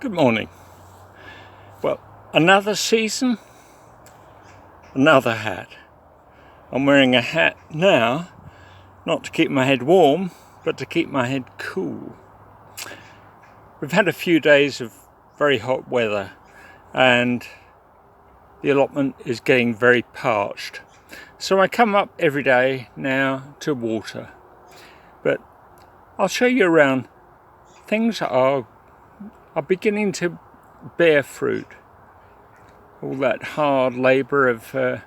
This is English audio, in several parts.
Good morning. Well, another season, another hat. I'm wearing a hat now, not to keep my head warm, but to keep my head cool. We've had a few days of very hot weather and the allotment is getting very parched. So I come up every day now to water. But I'll show you around. Things are beginning to bear fruit. All that hard labour of the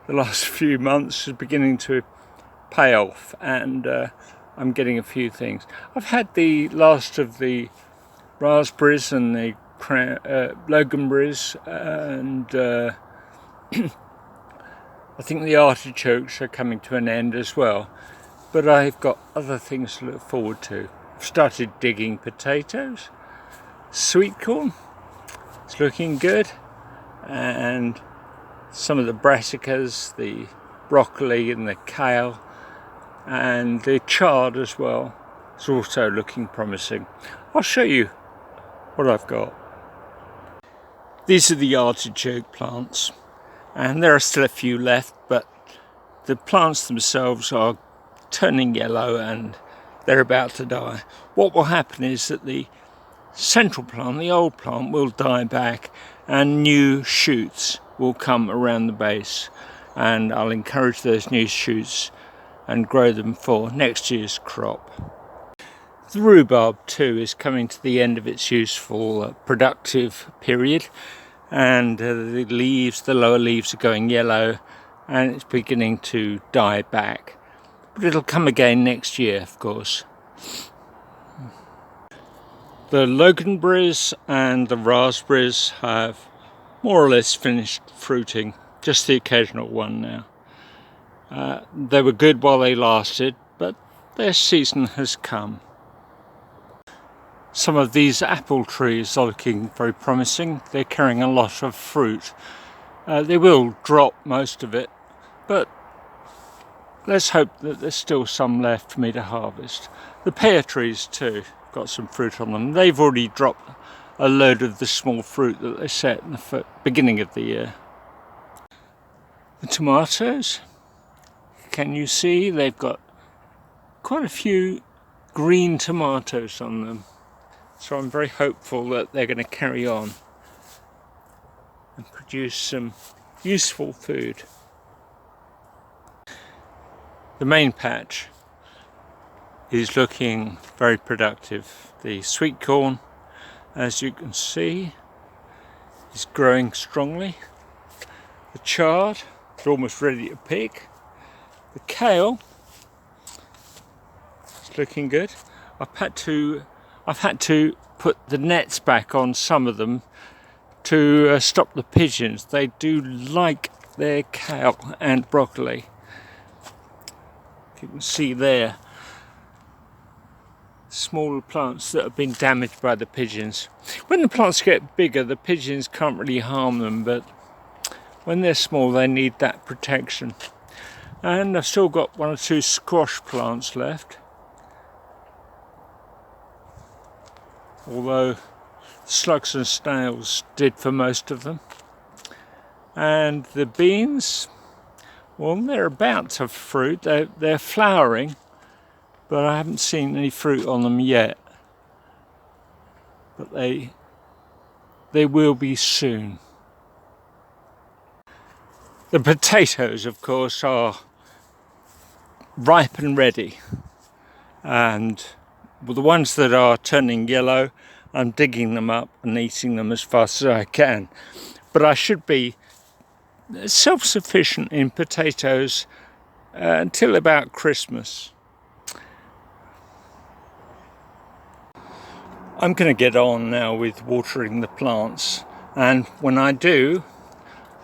last few months is beginning to pay off, and I'm getting a few things. I've had the last of the raspberries and the loganberries, and I think the artichokes are coming to an end as well. But I've got other things to look forward to. I've started digging potatoes. Sweet corn, it's looking good, and some of the brassicas, the broccoli and the kale, and the chard as well, is also looking promising. I'll show you what I've got. These are the artichoke plants, and there are still a few left, but the plants themselves are turning yellow and they're about to die. What will happen is that the central plant, the old plant, will die back and new shoots will come around the base, and I'll encourage those new shoots and grow them for next year's crop. The rhubarb too is coming to the end of its useful productive period, and the leaves, the lower leaves, are going yellow and it's beginning to die back, but it'll come again next year, of course. The loganberries and the raspberries have more or less finished fruiting, just the occasional one now. They were good while they lasted, but their season has come. Some of these apple trees are looking very promising. They're carrying a lot of fruit. They will drop most of it, but let's hope that there's still some left for me to harvest. The pear trees too got some fruit on them. They've already dropped a load of the small fruit that they set in the beginning of the year. The tomatoes, can you see they've got quite a few green tomatoes on them, so I'm very hopeful that they're going to carry on and produce some useful food. The main patch is looking very productive. The sweet corn, as you can see, is growing strongly. The chard is almost ready to pick. The kale is looking good. I've had to put the nets back on some of them to stop the pigeons. They do like their kale and broccoli. You can see there smaller plants that have been damaged by the pigeons. When the plants get bigger, the pigeons can't really harm them, but when they're small they need that protection. And I've still got one or two squash plants left, although slugs and snails did for most of them. And the beans, well, they're about to fruit. They're flowering, but I haven't seen any fruit on them yet. But they will be soon. The potatoes, of course, are ripe and ready. And the ones that are turning yellow, I'm digging them up and eating them as fast as I can. But I should be self-sufficient in potatoes until about Christmas. I'm going to get on now with watering the plants, and when I do,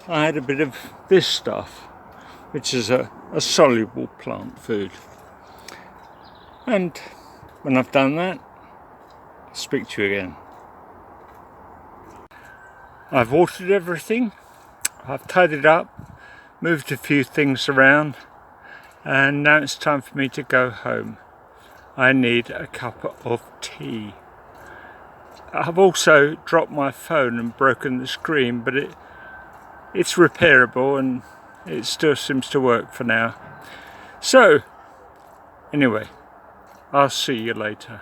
I add a bit of this stuff, which is a soluble plant food. And when I've done that, I'll speak to you again. I've watered everything, I've tidied up, moved a few things around, and now it's time for me to go home. I need a cup of tea. I've also dropped my phone and broken the screen, but it's repairable and it still seems to work for now. So anyway, I'll see you later.